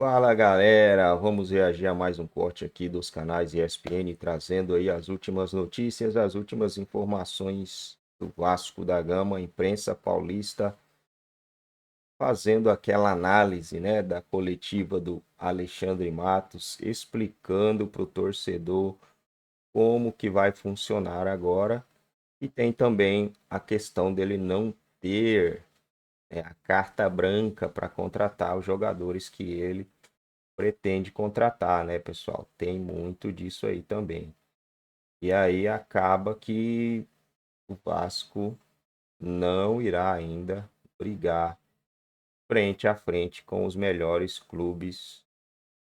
Fala galera, vamos reagir a mais um corte aqui dos canais ESPN, trazendo aí as últimas notícias, as últimas informações do Vasco da Gama, imprensa paulista, fazendo aquela análise, né, da coletiva do Alexandre Matos, explicando para o torcedor como que vai funcionar agora. E tem também a questão dele não ter, a carta branca para contratar os jogadores que ele pretende contratar, né, pessoal? Tem muito disso aí também. E aí acaba que o Vasco não irá ainda brigar frente a frente com os melhores clubes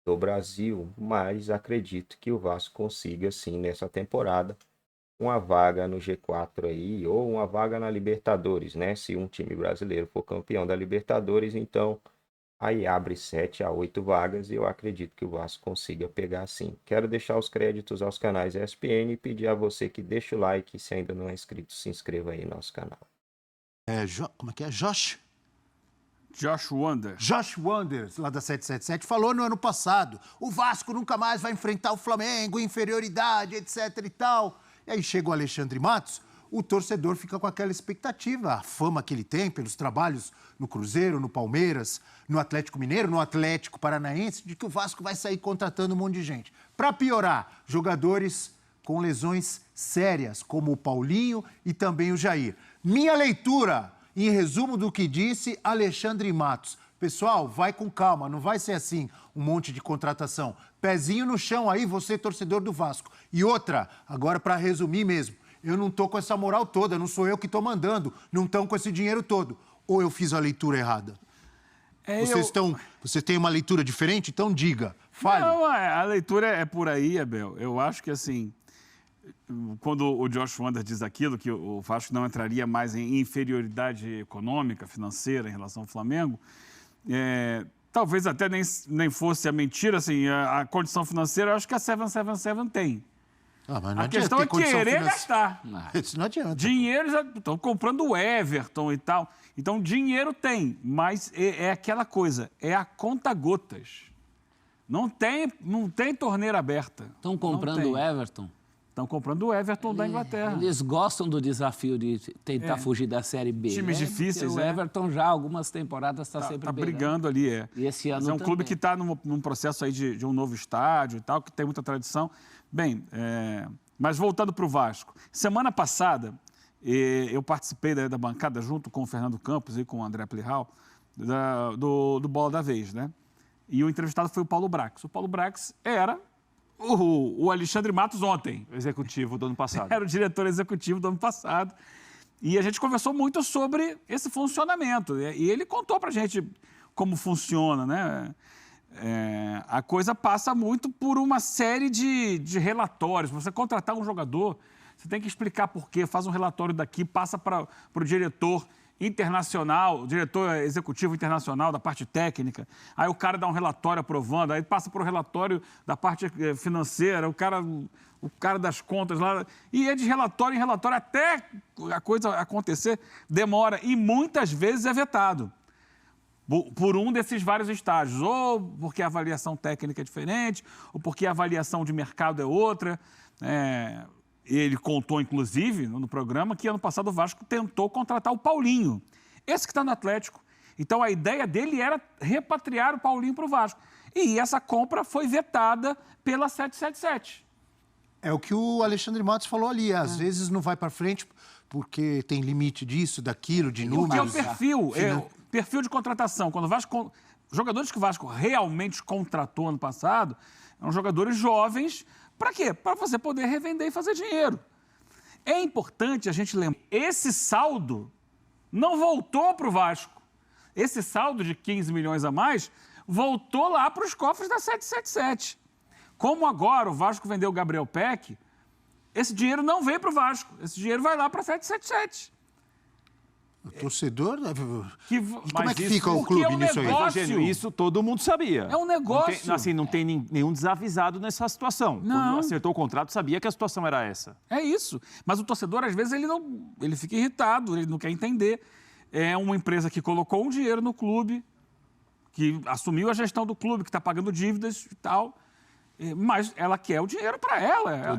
do Brasil, mas acredito que o Vasco consiga sim nessa temporada uma vaga no G4 aí ou uma vaga na Libertadores, né? Se um time brasileiro for campeão da Libertadores, então aí abre 7 a 8 vagas e eu acredito que o Vasco consiga pegar sim. Quero deixar os créditos aos canais ESPN e pedir a você que deixe o like e se ainda não é inscrito, se inscreva aí no nosso canal. Como é que é? Josh Wonder. Josh Wonders, lá da 777, falou no ano passado: o Vasco nunca mais vai enfrentar o Flamengo, inferioridade, etc e tal. E aí chega o Alexandre Matos, o torcedor fica com aquela expectativa, a fama que ele tem pelos trabalhos no Cruzeiro, no Palmeiras, no Atlético Mineiro, no Atlético Paranaense, de que o Vasco vai sair contratando um monte de gente. Para piorar, jogadores com lesões sérias, como o Paulinho e também o Jair. Minha leitura, em resumo do que disse Alexandre Matos. Pessoal, vai com calma, não vai ser assim um monte de contratação. Pezinho no chão aí, você torcedor do Vasco. E outra, agora para resumir mesmo, eu não tô com essa moral toda, não sou eu que tô mandando, não estão com esse dinheiro todo. Ou eu fiz a leitura errada? Vocês têm uma leitura diferente? Então diga, fale. Não, a leitura é por aí, Abel. Eu acho que, assim, quando o Josh Wonder diz aquilo, que o Vasco não entraria mais em inferioridade econômica, financeira em relação ao Flamengo, talvez até nem fosse a mentira, assim, a condição financeira, eu acho que a 777 tem. Ah, mas não A adianta questão é ter condição querer financeira. gastar. Isso não adianta. Dinheiro, já estão comprando o Everton e tal. Então, dinheiro tem, mas é aquela coisa, é a conta-gotas. Não tem torneira aberta. Estão comprando o Everton? Estão comprando o Everton da Inglaterra. Eles gostam do desafio de tentar fugir da Série B. Times difíceis, O Everton já, algumas temporadas, está sempre brigando ali, E esse ano Mas é um clube também. que está num processo aí de um novo estádio e tal, que tem muita tradição. Bem, mas voltando para o Vasco. Semana passada, eu participei da bancada junto com o Fernando Campos e com o André Plihal, do Bola da Vez, né? E o entrevistado foi o Paulo Brax. O Paulo Brax era o Alexandre Matos ontem. Executivo do ano passado. Era o diretor executivo do ano passado. E a gente conversou muito sobre esse funcionamento. E ele contou pra gente como funciona, né? A coisa passa muito por uma série de relatórios. Pra você contratar um jogador, você tem que explicar por quê, faz um relatório daqui, passa para o diretor internacional, diretor executivo internacional da parte técnica, aí o cara dá um relatório aprovando, aí passa para o relatório da parte financeira, o cara das contas lá, e é de relatório em relatório até a coisa acontecer, demora e muitas vezes é vetado por um desses vários estágios, ou porque a avaliação técnica é diferente, ou porque a avaliação de mercado é outra. Ele contou, inclusive, no programa, que ano passado o Vasco tentou contratar o Paulinho, esse que está no Atlético. Então, a ideia dele era repatriar o Paulinho para o Vasco. E essa compra foi vetada pela 777. É o que o Alexandre Matos falou ali. Às vezes não vai para frente porque tem limite disso, daquilo, de números. Porque é o perfil de contratação. Quando o Vasco, jogadores que o Vasco realmente contratou ano passado eram jogadores jovens. Para quê? Para você poder revender e fazer dinheiro. É importante a gente lembrar, esse saldo não voltou para o Vasco. Esse saldo de 15 milhões a mais voltou lá para os cofres da 777. Como agora o Vasco vendeu o Gabriel Peck, esse dinheiro não veio para o Vasco, esse dinheiro vai lá para a 777. O torcedor... Como é que fica o clube nisso aí? Negócio. Isso todo mundo sabia. É um negócio. Não tem nenhum desavisado nessa situação. Não. Quando acertou o contrato, sabia que a situação era essa. É isso. Mas o torcedor, às vezes, ele fica irritado, ele não quer entender. É uma empresa que colocou um dinheiro no clube, que assumiu a gestão do clube, que está pagando dívidas e tal, mas ela quer o dinheiro para ela.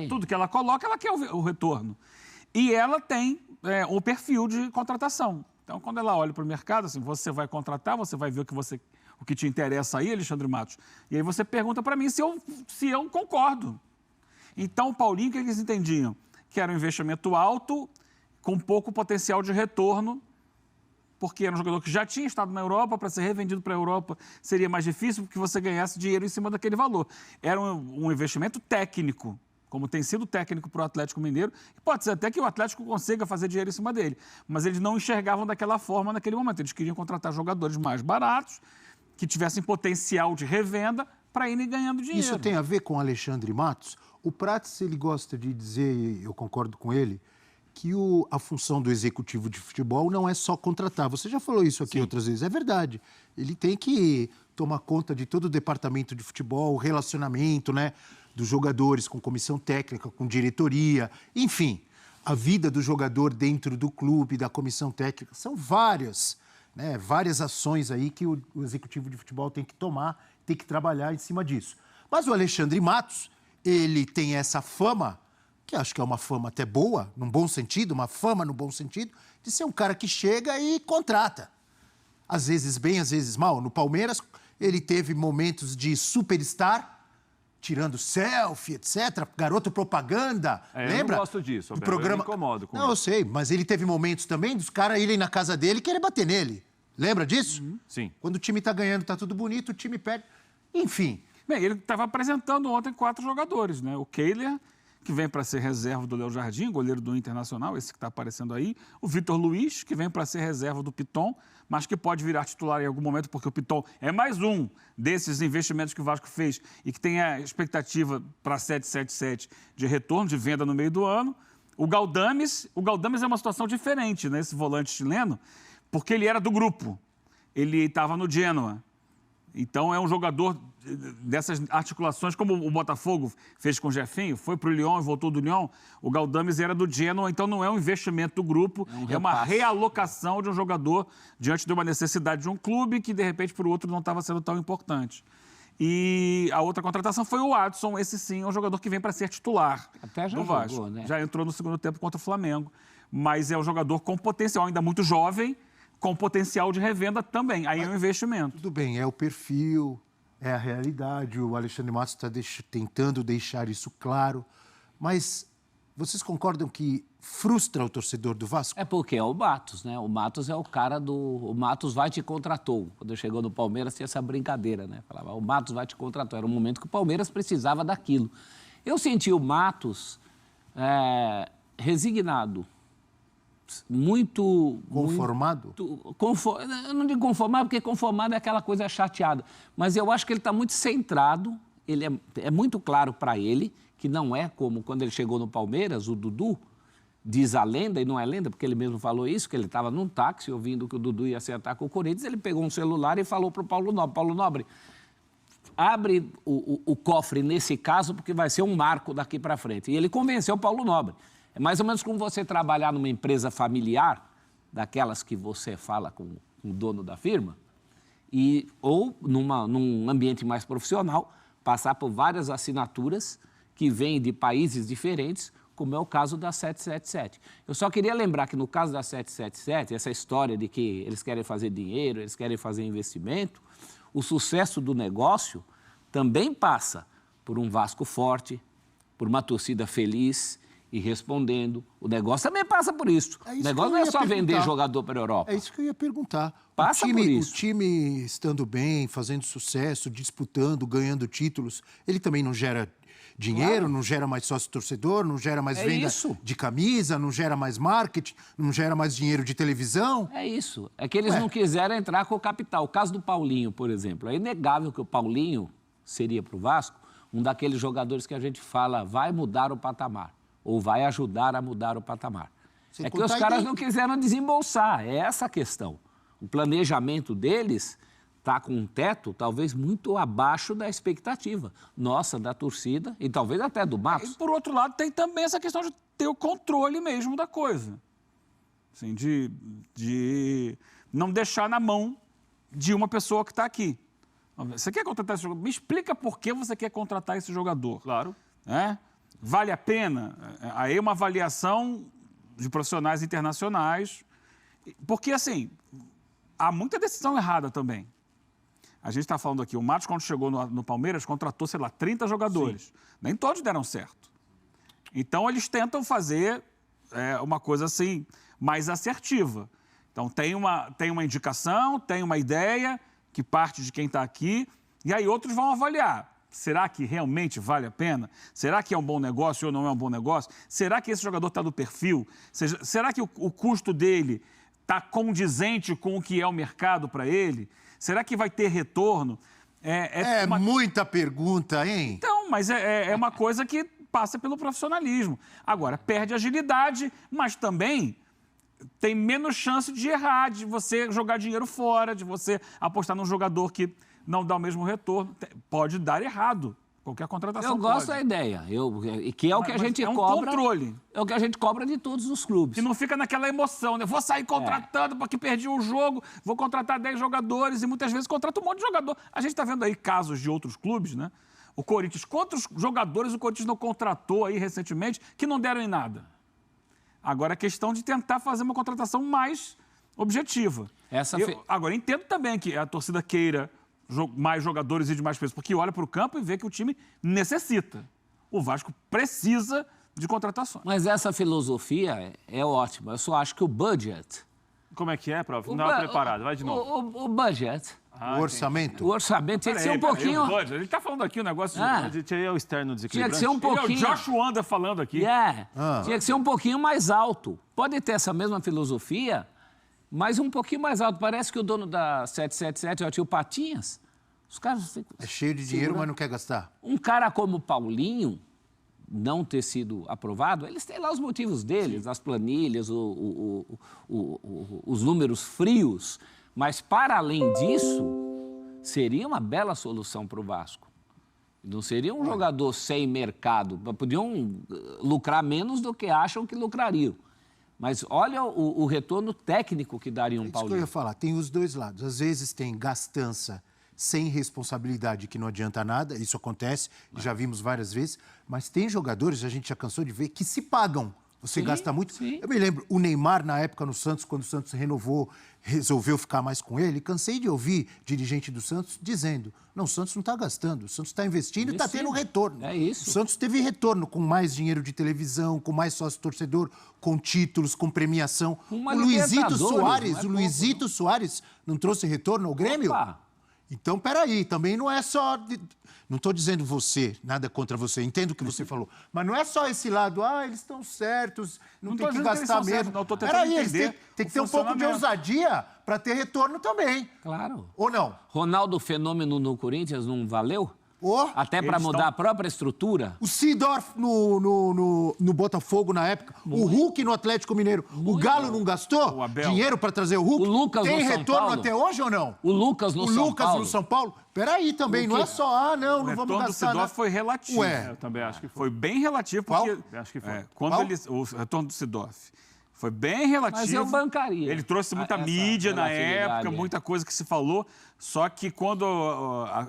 Tudo que ela coloca, ela quer o retorno. E ela tem o perfil de contratação. Então, quando ela olha para o mercado, assim, você vai contratar, você vai ver o que te interessa aí, Alexandre Matos. E aí você pergunta para mim se eu concordo. Então, o Paulinho, o que eles entendiam? Que era um investimento alto, com pouco potencial de retorno, porque era um jogador que já tinha estado na Europa, para ser revendido para a Europa seria mais difícil, porque você ganhasse dinheiro em cima daquele valor. Era um investimento técnico, como tem sido técnico para o Atlético Mineiro, e pode ser até que o Atlético consiga fazer dinheiro em cima dele, mas eles não enxergavam daquela forma naquele momento. Eles queriam contratar jogadores mais baratos, que tivessem potencial de revenda, para irem ganhando dinheiro. Isso tem a ver com Alexandre Matos? O Prats, ele gosta de dizer, e eu concordo com ele, que a função do executivo de futebol não é só contratar. Você já falou isso aqui outras vezes. É verdade. Ele tem que tomar conta de todo o departamento de futebol, o relacionamento, né, dos jogadores com comissão técnica, com diretoria, enfim. A vida do jogador dentro do clube, da comissão técnica, são várias ações aí que o executivo de futebol tem que tomar, tem que trabalhar em cima disso. Mas o Alexandre Matos, ele tem essa fama, que acho que é uma fama até boa, num bom sentido, uma fama no bom sentido, de ser um cara que chega e contrata. Às vezes bem, às vezes mal. No Palmeiras, ele teve momentos de superstar, tirando selfie, etc., garoto propaganda, lembra? Eu não gosto disso, Abel, eu me incomodo com isso. Não, eu sei, mas ele teve momentos também dos caras irem na casa dele e querer bater nele. Lembra disso? Sim. Quando o time tá ganhando, tá tudo bonito, o time perde. Enfim. Bem, ele estava apresentando ontem 4 jogadores, né? O Kehler, que vem para ser reserva do Léo Jardim, goleiro do Internacional, esse que está aparecendo aí. O Vitor Luiz, que vem para ser reserva do Piton, mas que pode virar titular em algum momento, porque o Piton é mais um desses investimentos que o Vasco fez e que tem a expectativa para 777 de retorno, de venda no meio do ano. O Galdames é uma situação diferente, né? Esse volante chileno, porque ele era do grupo. Ele estava no Genoa. Então, é um jogador dessas articulações, como o Botafogo fez com o Jefinho, foi para o Lyon e voltou do Lyon. O Galdames era do Genoa, então não é um investimento do grupo, é uma realocação de um jogador diante de uma necessidade de um clube que, de repente, para o outro não estava sendo tão importante. E a outra contratação foi o Adson, esse sim é um jogador que vem para ser titular Até já do Vasco. Jogou, né? Já entrou no segundo tempo contra o Flamengo, mas é um jogador com potencial, ainda muito jovem, com potencial de revenda também. Aí é um investimento. Tudo bem, é o perfil, é a realidade. O Alexandre Matos está tentando deixar isso claro. Mas vocês concordam que frustra o torcedor do Vasco? É porque é o Matos, né? O Matos é o cara do... O Matos vai te contratou. Quando chegou no Palmeiras tinha essa brincadeira, né? Falava, o Matos vai te contratou. Era um momento que o Palmeiras precisava daquilo. Eu senti o Matos resignado. Muito... Conformado? Eu não digo conformado, porque conformado é aquela coisa chateada. Mas eu acho que ele está muito centrado, é muito claro para ele que não é como quando ele chegou no Palmeiras, o Dudu, diz a lenda, e não é lenda, porque ele mesmo falou isso, que ele estava num táxi ouvindo que o Dudu ia acertar com o Corinthians, ele pegou um celular e falou para o Paulo Nobre, Paulo Nobre, abre o cofre nesse caso, porque vai ser um marco daqui para frente. E ele convenceu o Paulo Nobre. É mais ou menos como você trabalhar numa empresa familiar, daquelas que você fala com o dono da firma, ou num ambiente mais profissional, passar por várias assinaturas que vêm de países diferentes, como é o caso da 777. Eu só queria lembrar que no caso da 777, essa história de que eles querem fazer dinheiro, eles querem fazer investimento, o sucesso do negócio também passa por um Vasco forte, por uma torcida feliz e respondendo. O negócio também passa por isso. O negócio não é só vender jogador para a Europa. É isso que eu ia perguntar. Passa por isso. O time estando bem, fazendo sucesso, disputando, ganhando títulos, ele também não gera dinheiro, não gera mais sócio-torcedor, não gera mais venda de camisa, não gera mais marketing, não gera mais dinheiro de televisão. É isso. É que eles não quiseram entrar com o capital. O caso do Paulinho, por exemplo. É inegável que o Paulinho seria para o Vasco um daqueles jogadores que a gente fala vai mudar o patamar ou vai ajudar a mudar o patamar. É que os caras não quiseram desembolsar. É essa a questão. O planejamento deles está com um teto talvez muito abaixo da expectativa nossa, da torcida e talvez até do Matos. E, por outro lado, tem também essa questão de ter o controle mesmo da coisa. Assim, de não deixar na mão de uma pessoa que está aqui. Você quer contratar esse jogador? Me explica por que você quer contratar esse jogador. Claro. Vale a pena? Aí uma avaliação de profissionais internacionais. Porque, assim, há muita decisão errada também. A gente está falando aqui, o Matos, quando chegou no Palmeiras, contratou, 30 jogadores. Sim. Nem todos deram certo. Então, eles tentam fazer uma coisa assim, mais assertiva. Então, tem uma indicação, tem uma ideia que parte de quem está aqui, e aí outros vão avaliar. Será que realmente vale a pena? Será que é um bom negócio ou não é um bom negócio? Será que esse jogador está no perfil? Será que o custo dele está condizente com o que é o mercado para ele? Será que vai ter retorno? Muita pergunta, hein? Então, mas é uma coisa que passa pelo profissionalismo. Agora, perde agilidade, mas também tem menos chance de errar, de você jogar dinheiro fora, de você apostar num jogador que não dá o mesmo retorno. Pode dar errado. Qualquer contratação Eu gosto da ideia, que é o que a gente cobra. Controle. É o que a gente cobra de todos os clubes. Que não fica naquela emoção, né? Vou sair contratando porque perdi o jogo, vou contratar 10 jogadores e muitas vezes contrata um monte de jogador. A gente está vendo aí casos de outros clubes, né? O Corinthians, quantos jogadores o Corinthians não contratou aí recentemente que não deram em nada? Agora é questão de tentar fazer uma contratação mais objetiva. Agora, entendo também que a torcida queira mais jogadores e de mais peso, porque olha para o campo e vê que o time necessita. O Vasco precisa de contratações. Mas essa filosofia é ótima. Eu só acho que o budget... Como é que é, prof? Não estava preparado. Vai de novo. O budget... o orçamento? O orçamento tinha que ser um pouquinho... Ele está falando aqui um negócio... É o externo desequilibrante. Tinha que ser um pouquinho... Ele é o Josh Wanda falando aqui. Tinha que ser um pouquinho mais alto. Pode ter essa mesma filosofia, mas um pouquinho mais alto. Parece que o dono da 777 é o tio Patinhas. Os caras... É cheio de dinheiro, mas não quer gastar. Um cara como o Paulinho não ter sido aprovado, eles têm lá os motivos deles, as planilhas, os números frios. Mas, para além disso, seria uma bela solução para o Vasco. Não seria um jogador sem mercado. Podiam lucrar menos do que acham que lucrariam. Mas olha o retorno técnico que daria um Paulinho. Isso que eu ia falar, tem os dois lados. Às vezes tem gastança sem responsabilidade, que não adianta nada, isso acontece, já vimos várias vezes, mas tem jogadores, a gente já cansou de ver, que se pagam. Você gasta muito. Sim. Eu me lembro, o Neymar, na época no Santos, quando o Santos resolveu ficar mais com ele, cansei de ouvir dirigente do Santos dizendo, não, o Santos não está gastando, o Santos está investindo e está tendo retorno. É isso. O Santos teve retorno com mais dinheiro de televisão, com mais sócio-torcedor, com títulos, com premiação. O Luizito Soares não trouxe retorno ao Grêmio? Opa. Então, peraí, também não é só... Não estou dizendo você, nada contra você, entendo o que você falou, mas não é só esse lado, eles estão certos, não tem que gastar mesmo. Peraí, eles tem que ter um pouco de ousadia para ter retorno também. Claro. Ou não? Ronaldo Fenômeno no Corinthians não valeu? Até para Eles mudar a própria estrutura? O Seedorf no Botafogo na época, o Hulk no Atlético Mineiro, o Galo não gastou dinheiro para trazer o Hulk? O Lucas tem no São retorno Paulo? até hoje ou não? O Lucas no São Paulo? Peraí também, não é só, não vamos gastar. O retorno do Seedorf foi relativo. Eu também acho que foi. Foi bem relativo, porque... Acho que foi. O retorno do Seedorf foi bem relativo. Mas eu bancaria. Ele trouxe muita mídia na época, muita coisa que se falou. Só que quando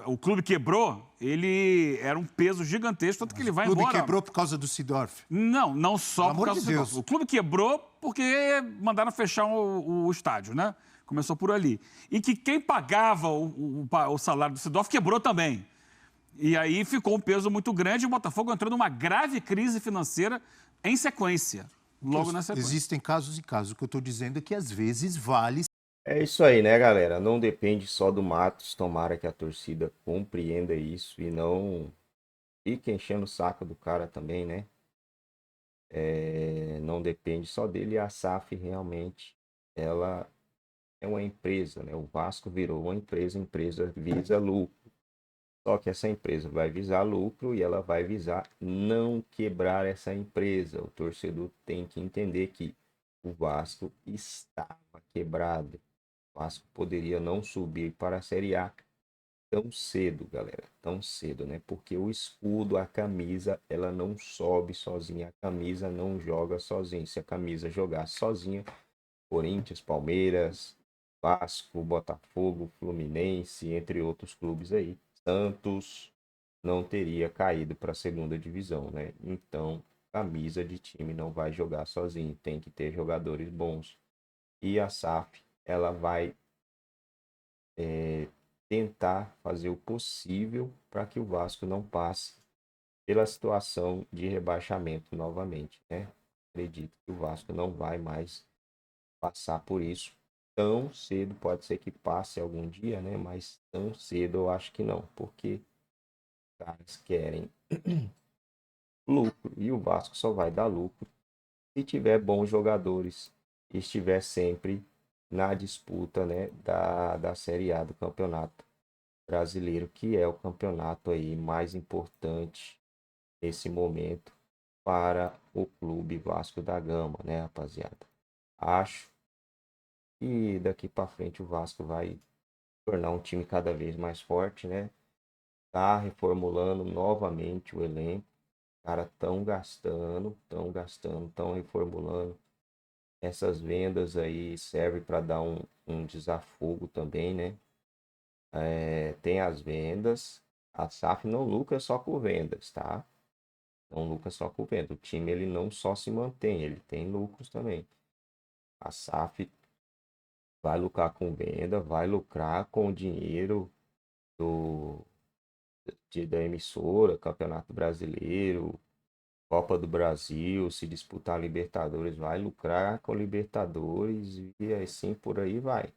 o clube quebrou, ele era um peso gigantesco, tanto que ele vai embora. O clube quebrou por causa do Seedorf? Não só por causa do Seedorf. O clube quebrou porque mandaram fechar o estádio, né? Começou por ali. E que quem pagava o salário do Seedorf quebrou também. E aí ficou um peso muito grande e o Botafogo entrou numa grave crise financeira em sequência. Logo na sequência. Existem casos e casos. O que eu estou dizendo é que às vezes vale... É isso aí, né, galera? Não depende só do Matos. Tomara que a torcida compreenda isso e não fique enchendo o saco do cara também, né? Não depende só dele. A SAF realmente, ela é uma empresa, né? O Vasco virou uma empresa, a empresa visa lucro. Só que essa empresa vai visar lucro e ela vai visar não quebrar essa empresa. O torcedor tem que entender que o Vasco estava quebrado. O Vasco poderia não subir para a Série A tão cedo, galera. Tão cedo, né? Porque o escudo, a camisa, ela não sobe sozinha. A camisa não joga sozinha. Se a camisa jogar sozinha, Corinthians, Palmeiras, Vasco, Botafogo, Fluminense, entre outros clubes aí. Santos não teria caído para a segunda divisão, né? Então, camisa de time não vai jogar sozinho, tem que ter jogadores bons. E a SAF, ela vai tentar fazer o possível para que o Vasco não passe pela situação de rebaixamento novamente, né? Acredito que o Vasco não vai mais passar por isso tão cedo. Pode ser que passe algum dia, né? Mas tão cedo eu acho que não, porque os caras querem lucro e o Vasco só vai dar lucro se tiver bons jogadores e estiver sempre na disputa, né, da Série A do Campeonato Brasileiro, que é o campeonato aí mais importante nesse momento para o Clube Vasco da Gama, né, rapaziada? Acho que daqui para frente o Vasco vai tornar um time cada vez mais forte, né? Tá reformulando novamente o elenco. Os caras estão reformulando. Essas vendas aí servem para dar um desafogo também, né? Tem as vendas. A SAF não lucra só com vendas, tá? Não lucra só com vendas. O time ele não só se mantém, ele tem lucros também. A SAF vai lucrar com venda, vai lucrar com o dinheiro da emissora, Campeonato Brasileiro, Copa do Brasil, se disputar Libertadores, vai lucrar com Libertadores e assim por aí vai.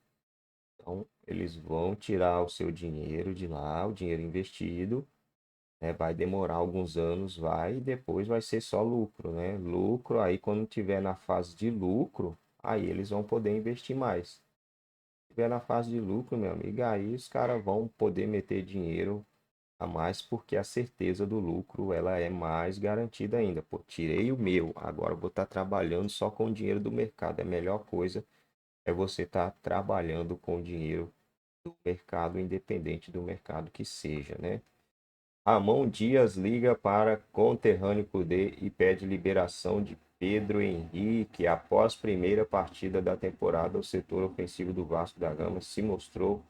Então, eles vão tirar o seu dinheiro de lá, o dinheiro investido, né? Vai demorar alguns anos, vai, e depois vai ser só lucro, né? Lucro, aí quando tiver na fase de lucro, aí eles vão poder investir mais. Se tiver na fase de lucro, meu amigo, aí os caras vão poder meter dinheiro a mais porque a certeza do lucro ela é mais garantida ainda. Pô, tirei o meu, agora vou estar trabalhando só com o dinheiro do mercado. A melhor coisa é você estar trabalhando com o dinheiro do mercado, independente do mercado que seja, né? Ramon Dias liga para conterrâneo Kudê e pede liberação de Pedro Henrique. Após primeira partida da temporada, o setor ofensivo do Vasco da Gama se mostrou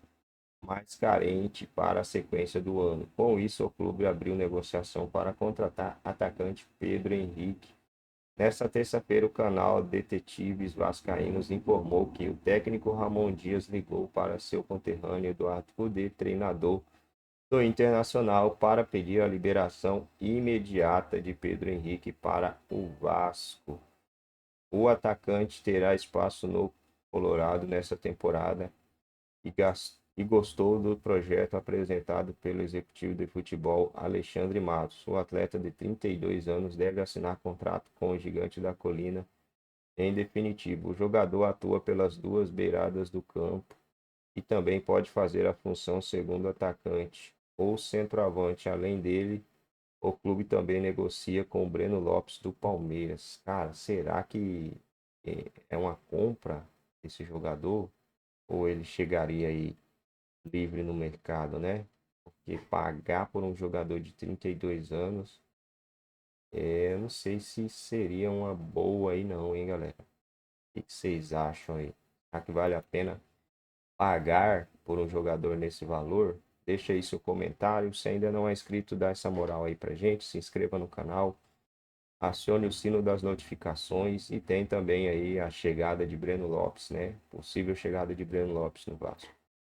mais carente para a sequência do ano. Com isso, o clube abriu negociação para contratar atacante Pedro Henrique. Nesta terça-feira, o canal Detetives Vascaínos informou que o técnico Ramon Dias ligou para seu conterrâneo Eduardo Cudê, treinador do Internacional, para pedir a liberação imediata de Pedro Henrique para o Vasco. O atacante terá espaço no Colorado nesta temporada e gostou do projeto apresentado pelo executivo de futebol Alexandre Matos. O atleta de 32 anos deve assinar contrato com o Gigante da Colina em definitivo. O jogador atua pelas duas beiradas do campo e também pode fazer a função segundo atacante ou centroavante. Além dele, o clube também negocia com o Breno Lopes do Palmeiras. Cara, será que é uma compra esse jogador? Ou ele chegaria aí livre no mercado, né? Porque pagar por um jogador de 32 anos, não sei se seria uma boa aí não, hein, galera? O que vocês acham aí? Será que vale a pena pagar por um jogador nesse valor? Deixa aí seu comentário. Se ainda não é inscrito, dá essa moral aí pra gente. Se inscreva no canal, acione o sino das notificações e tem também aí a chegada de Breno Lopes, né? Possível chegada de Breno Lopes no Vasco.